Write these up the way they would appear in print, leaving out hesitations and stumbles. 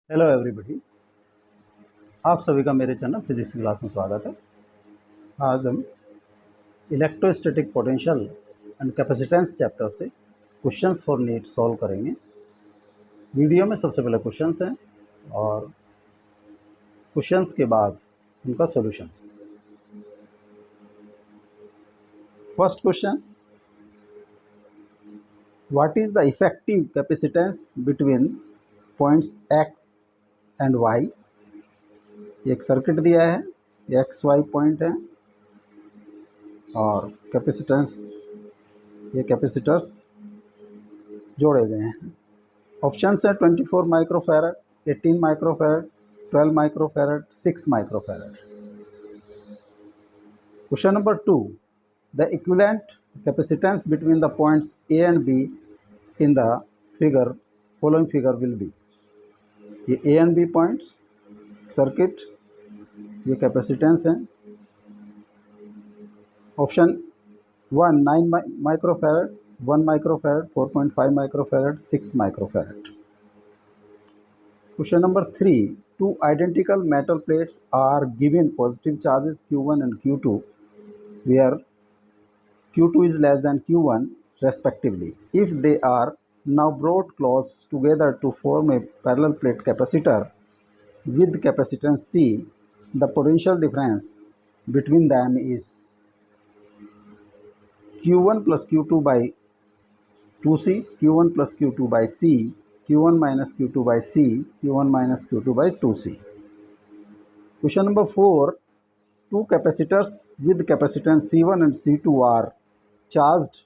Hello everybody, आप सभी का मेरे चैनल फिजिक्स क्लास में स्वागत है। आज हम electrostatic potential and capacitance chapter से क्वेश्चंस फॉर नीट सॉल्व करेंगे। वीडियो में सबसे पहले क्वेश्चंस हैं और क्वेश्चंस के बाद उनका solutions. First question, what is the effective capacitance between points X and Y. एक सर्किट दिया है, एक्स वाई पॉइंट है और कैपेसिटेंस, ये कैपेसिटर्स जोड़े गए हैं। ऑप्शन है 24 microfarad, 18 microfarad, 12 microfarad, 6 microfarad. Question number 2, the equivalent capacitance between the points A and B in the figure, following figure will be. ये A and B points circuit, ये capacitance है। Option 1 9 microfarad, 1 microfarad, 4.5 microfarad, 6 microfarad. Question number 3. Two identical metal plates are given positive charges Q1 and Q2, where Q2 is less than Q1 respectively. If they are now brought close together to form a parallel plate capacitor with capacitance C, the potential difference between them is Q1 plus Q2 by 2C, Q1 plus Q2 by C, Q1 minus Q2 by C, Q1 minus Q2 by 2C. Question number 4. Two capacitors with capacitance C1 and C2 are charged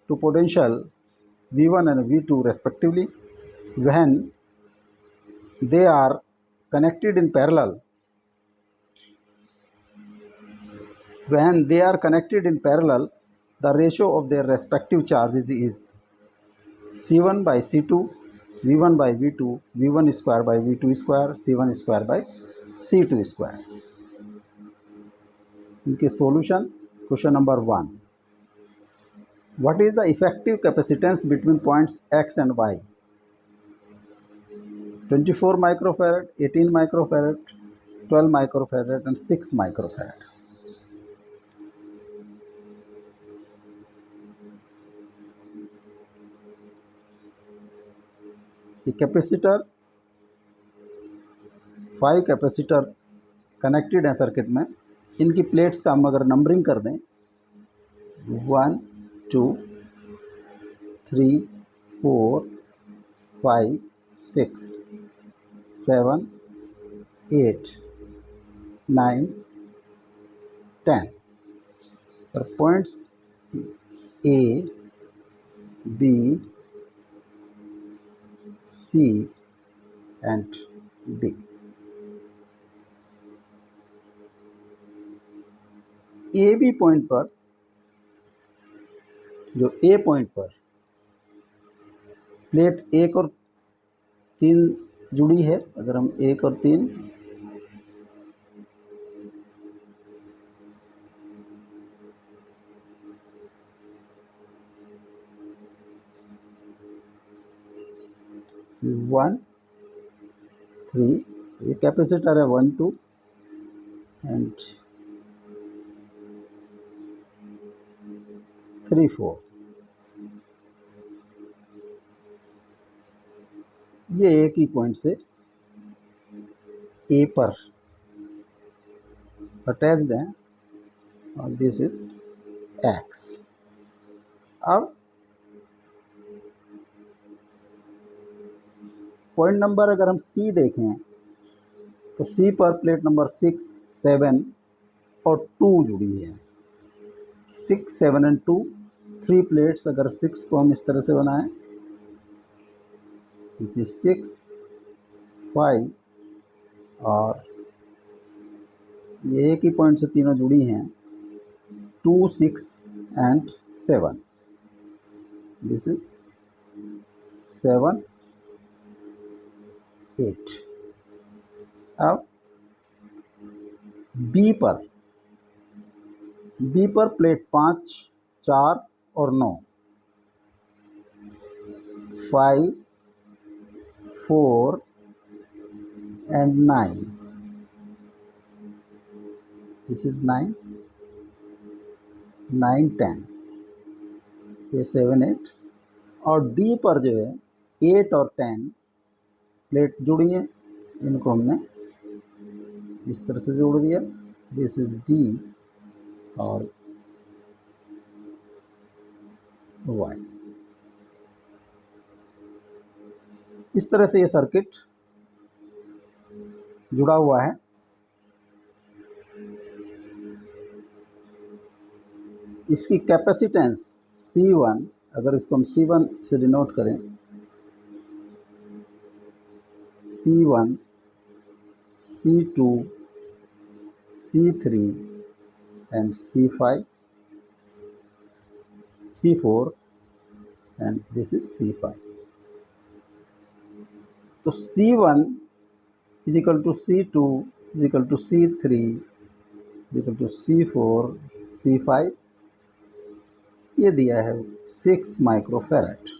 to potential V1 and V2 respectively when they are connected in parallel. When they are connected in parallel, the ratio of their respective charges is C1 by C2, V1 by V2, V1 square by V2 square, C1 square by C2 square. इनके solution, question number 1. What is the effective capacitance between points X and Y? 24 microfarad, 18 microfarad, 12 microfarad and 6 microfarad. ये capacitor, 5 capacitor connected है circuit में। इनकी plates का हम अगर numbering कर दें 1 2 3 4 5 6 7 8 9 10 पर points A B C and D. A B point पर, जो ए पॉइंट पर प्लेट 1 और 3 जुड़ी है, अगर हम 1 और 3 1 3, ये कैपेसिटर है 1 2 एंड 3 4। ये एक ही पॉइंट से ए पर अटैच्ड है और दिस इज एक्स। अब पॉइंट नंबर अगर हम सी देखें तो सी पर प्लेट नंबर 6 7 और 2 जुड़ी है। 6 7 एंड 2, 3 प्लेट्स। अगर 6 को हम इस तरह से बनाएं, दिस इज 6 5 और ये एक ही पॉइंट से तीनों जुड़ी हैं 2 6 एंड 7। This is 7 8। अब बी पर प्लेट 5 4 और 9, 5 4 and 9. This is 9, 9, 10, ये 7, 8 और डी पर जो है 8 और 10 प्लेट जुड़ी है, इनको हमने इस तरह से जोड़ दिया। दिस इज डी और वाई। इस तरह से ये सर्किट जुड़ा हुआ है। इसकी कैपेसिटेंस C1, अगर इसको हम C1 से डिनोट करें, C1, C2, C3 and C5, C4 and this is C5. तो C1 is equal to C2 is equal to C3 is equal to C4 C5, ये दिया है 6 माइक्रोफैरड।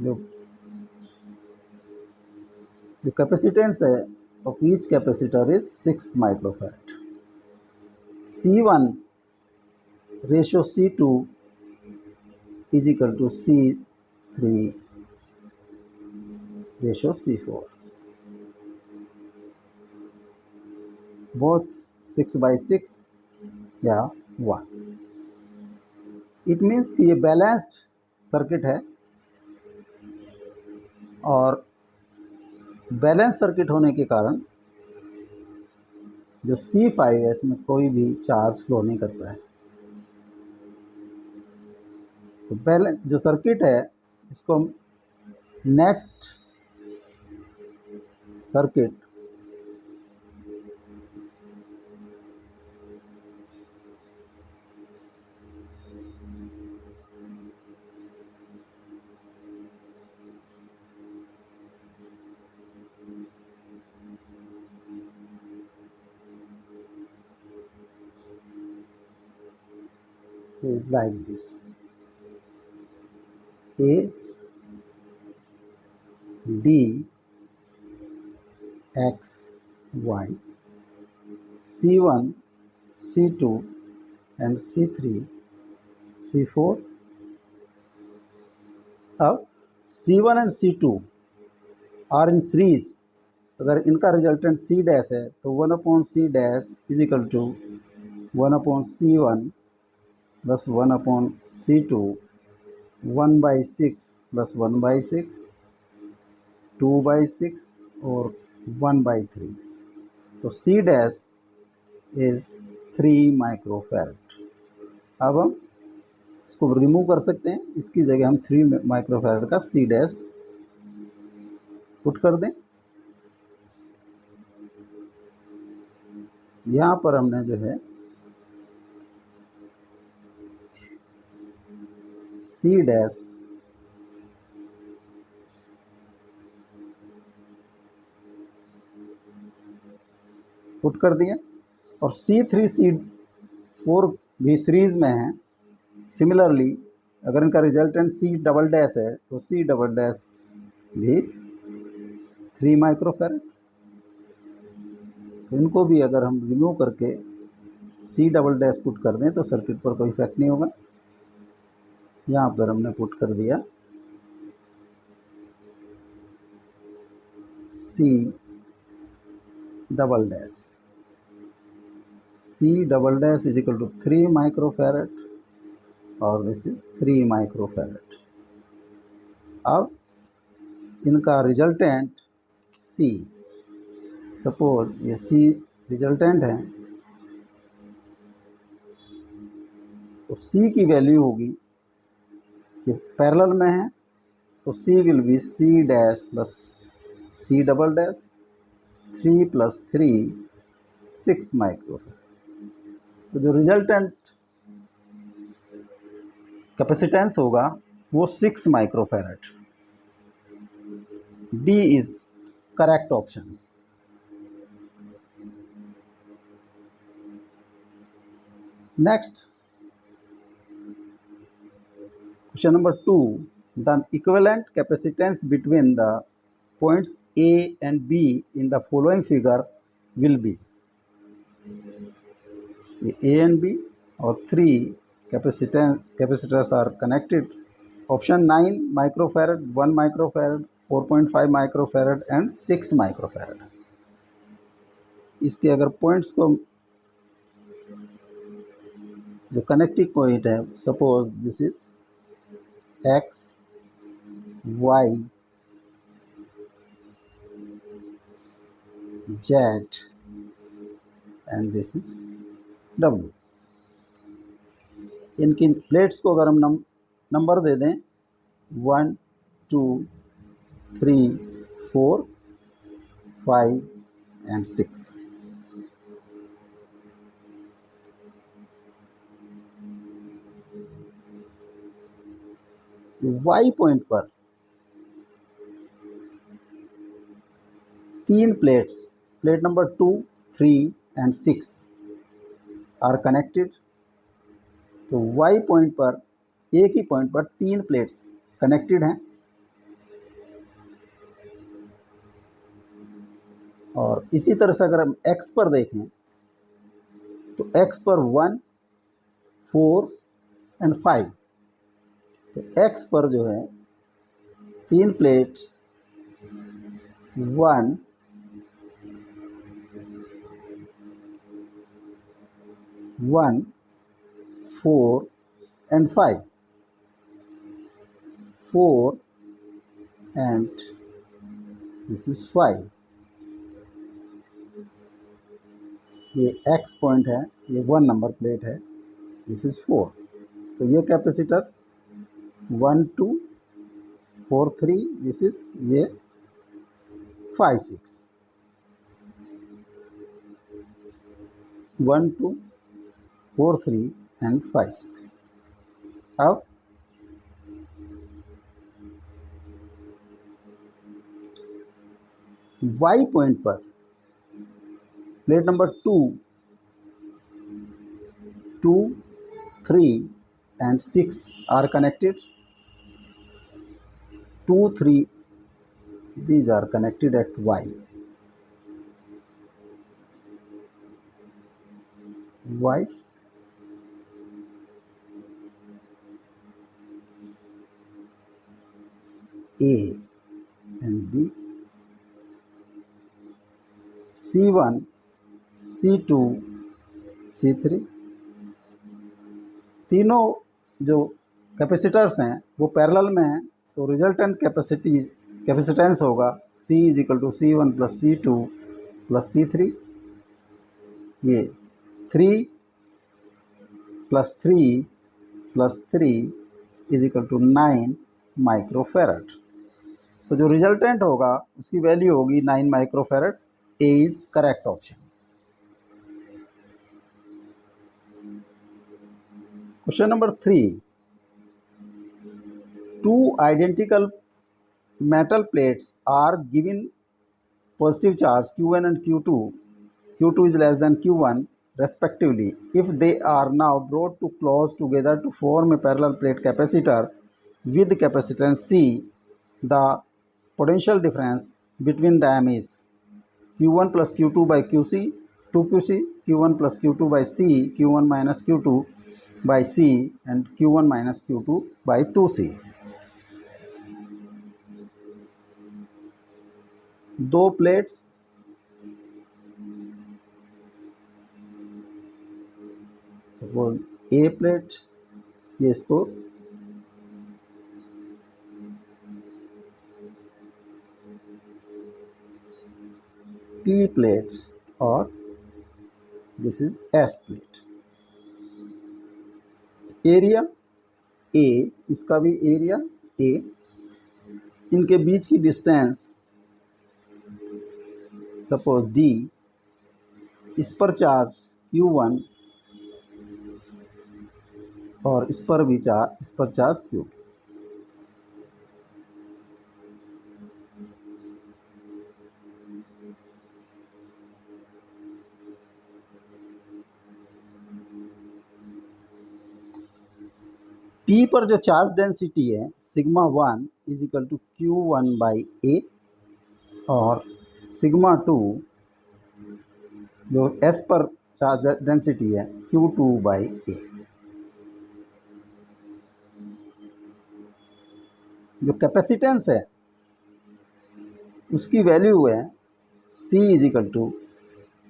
जो कैपेसिटेंस है of each capacitor is 6 microfarad. C1 ratio C2 is equal to C3 ratio C4, both 6/6 या 1। It means कि ये balanced circuit है और बैलेंस सर्किट होने के कारण जो C5 है इसमें कोई भी चार्ज फ्लो नहीं करता है। तो बैलेंस जो सर्किट है इसको हम net circuit is like this: A, D, X, Y, C1, C2 and C3, C4। अब C1 and C2 are in series, अगर इनका रिजल्टेंट C डैश है तो 1/C dash is equal to 1/C1 plus 1/C2, 1/6 plus 1/6, 2/6 और 1/3। तो C dash is 3 microfarad. अब हम इसको रिमूव कर सकते हैं, इसकी जगह हम 3 माइक्रोफैरड का C डैश पुट कर दें। यहाँ पर हमने जो है C डैश पुट कर दिया और C3 C4 भी सीरीज में है। सिमिलरली अगर इनका रिजल्टेंट C डबल डैश है तो C डबल डैश भी 3 माइक्रोफैरड। तो इनको भी अगर हम रिमूव करके C डबल डैश पुट कर दें तो सर्किट पर कोई इफेक्ट नहीं होगा। यहाँ पर हमने पुट कर दिया C double dash. C double dash is equal to 3 microfarad और दिस इज 3 माइक्रोफैरड। अब इनका रिजल्टेंट C, सपोज ये C रिजल्टेंट है तो C की वैल्यू होगी, ये पैरेलल में है तो C will be C dash plus C double dash, 3 + 3 6 microfarad. तो जो रिजल्टेंट कैपेसिटेंस होगा वो 6 microfarad. D is correct option. Next question number 2, the equivalent capacitance between the points A and B in the following figure will be. A and B or 3 capacitors are connected. Option 9 microfarad, 1 microfarad, 4.5 microfarad and 6 microfarad. इसके अगर points को जो connecting point है, suppose this is X Y Z and this is W. इनकी plates को अगर हम number दे दें 1 2 3 4 5 एंड 6, वाई पॉइंट पर 3 plates, plate number 2 3 and 6 are connected. तो वाई पॉइंट पर, एक ही पॉइंट पर 3 प्लेट्स कनेक्टेड हैं। और इसी तरह से अगर हम एक्स पर देखें तो एक्स पर 1 4 एंड 5, तो एक्स पर जो है 3 plates 1 1 4 and 5, 4 and this is 5। ये एक्स पॉइंट है, ये 1 नंबर प्लेट है, दिस इज 4। तो ये कैपेसिटर 1 2 4 3, दिस इज ये 5 6, 1 2 4 3 and 5 6। अब वाई पॉइंट पर plate number 2 2 3 and 6 are connected, 2 3 these are connected at y, y A and B, C1 C2 C3। तीनों जो कैपेसिटर्स हैं वो पैरेलल में हैं, तो रिजल्टेंट कैपेसिटेंस होगा C is equal to C1 plus C2 plus C3। ये 3 plus 3 plus 3 is equal to 9 microfarad. तो जो रिजल्टेंट होगा उसकी वैल्यू होगी 9 microfarad. A is correct option. Question number 3, 2 identical metal plates are given positive charge Q1 and Q2, Q2 is less than Q1 respectively. If they are now brought to close together to form a parallel plate capacitor with capacitance C, the potential difference between them is Q1 plus Q2 by QC, 2QC, Q1 plus Q2 by C, Q1 minus Q2 by C and Q1 minus Q2 by 2C। दो plates वो ए plate, ये इसको P plates और this is S plate. Area A, इसका भी area A, इनके बीच की distance suppose D, इस पर चार्ज Q1 और इस पर भी इस पर चार्ज Q2। P पर जो चार्ज डेंसिटी है sigma 1 is equal to Q1 by A, और सिग्मा टू जो एस पर चार्ज डेंसिटी है Q2/A। जो कैपेसिटेंस है उसकी वैल्यू है C is equal to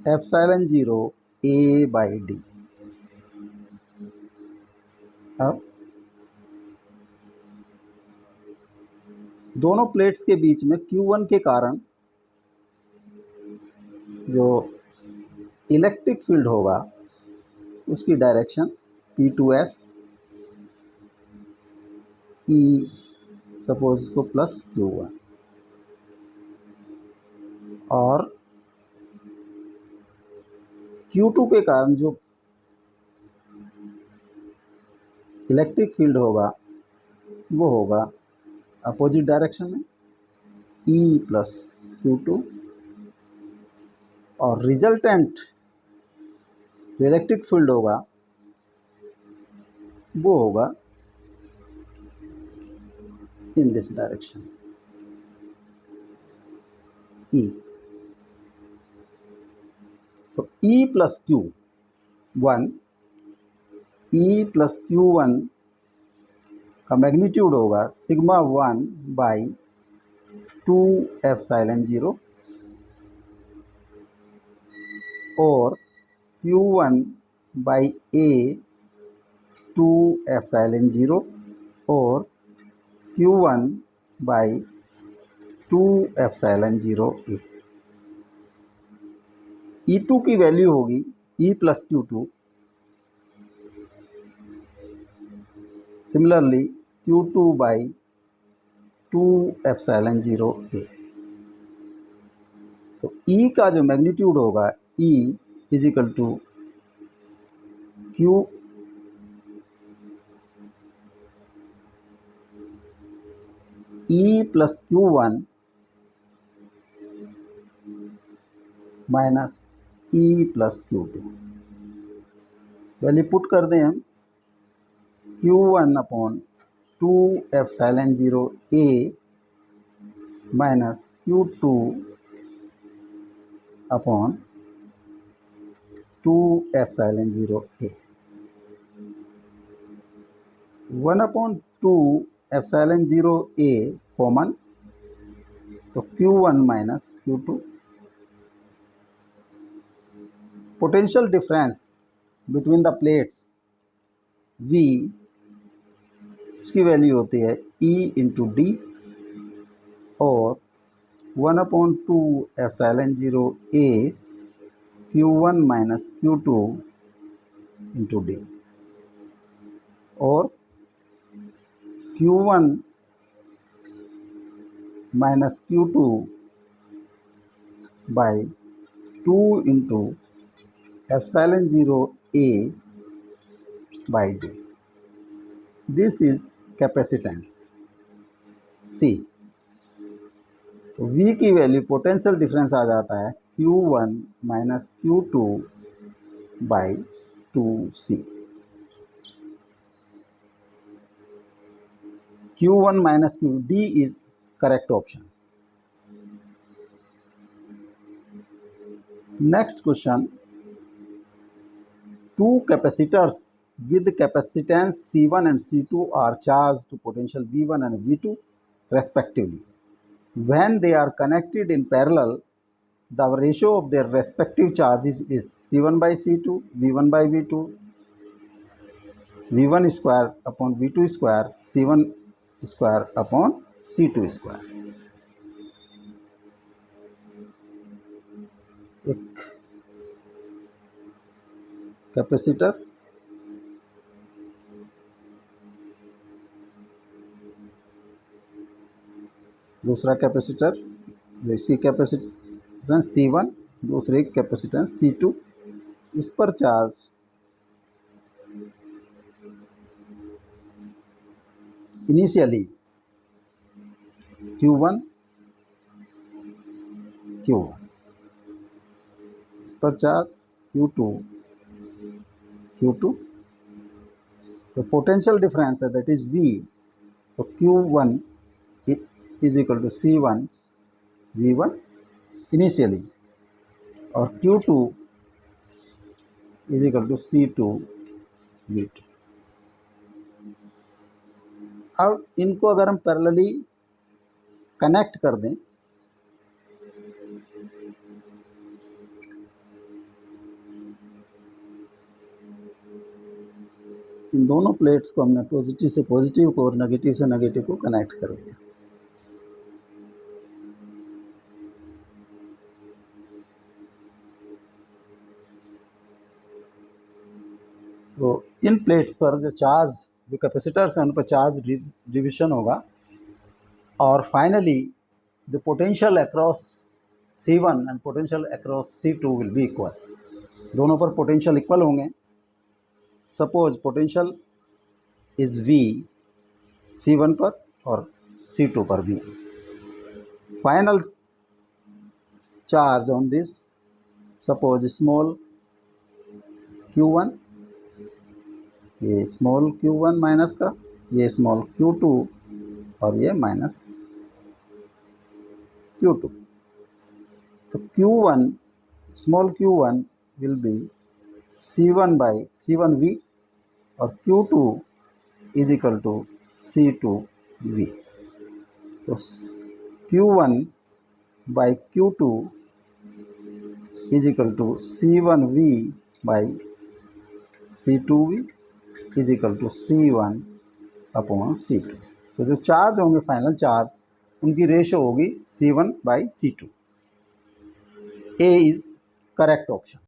epsilon 0 A/D। अब दोनों प्लेट्स के बीच में Q1 के कारण जो इलेक्ट्रिक फील्ड होगा उसकी डायरेक्शन P2S E, सपोज इसको प्लस Q1, और Q2 के कारण जो इलेक्ट्रिक फील्ड होगा वो होगा अपोजिट डायरेक्शन में E प्लस Q2, और रिजल्टेंट जो इलेक्ट्रिक फील्ड होगा वो होगा इन दिस डायरेक्शन E। तो E plus Q1, E plus Q1 का मैग्नीट्यूड होगा सिग्मा 1/2 एप्सिलॉन 0, और Q1/A 2 एप्सिलॉन 0, और Q1/2 एप्सिलॉन 0A। E2 की वैल्यू होगी E plus Q2, similarly Q2/2 epsilon 0A। तो E का जो मैग्नीट्यूड होगा E is equal to Q E plus Q1 minus E plus Q2। Value put कर दें हम Q1/2 epsilon 0A minus Q2/2 epsilon 0A। 1/2 epsilon 0A common, तो Q1 minus Q2। Potential difference between the plates V, उसकी वैल्यू होती है E into D, और 1/2 epsilon 0A Q1 minus Q2 into D, और Q1 minus Q2 by 2 into epsilon 0A by D। This is capacitance C। तो V की value potential difference आ जाता है Q1 minus Q2 by 2C। Q1 minus Q, D is correct option. Next question, two capacitors with capacitance C1 and C2 are charged to potential V1 and V2 respectively. When they are connected in parallel, the ratio of their respective charges is C1/C2, V1/V2, V1 square upon V2 square, C1 square upon C2 square। एक capacitor दूसरा capacitor जो इसकी capacitance C1, दूसरे capacitance C2, इस पर charge initially Q1, इस पर charge Q2, तो पोटेंशियल डिफरेंस है दैट इज V, तो Q1 is equal to C1 V1 initially और Q2 is equal to C2 V2। अब इनको अगर हम पैरेलली कनेक्ट कर दें इन दोनों प्लेट्स को हमने पॉजिटिव से पॉजिटिव को और नेगेटिव से नेगेटिव को कनेक्ट कर दिया। तो इन प्लेट्स पर जो चार्ज जो कैपेसिटर्स हैं उन पर चार्ज डिविजन होगा और finally the potential across C1 and potential across C2 will be equal. दोनों पर पोटेंशियल इक्वल होंगे। Suppose potential is V C1 पर और C2 पर भी। Final charge on this suppose small Q1, ये स्मॉल Q1 माइनस का, ये स्मॉल Q2 और ये माइनस Q2। तो Q1 small Q1 will be C1/C1V और Q2 is equal to C2V। तो Q1/Q2 is equal to C1V/C2V is equal to C1/C2। तो जो चार्ज होंगे फाइनल चार्ज उनकी रेशो होगी C1/C2। A is correct option.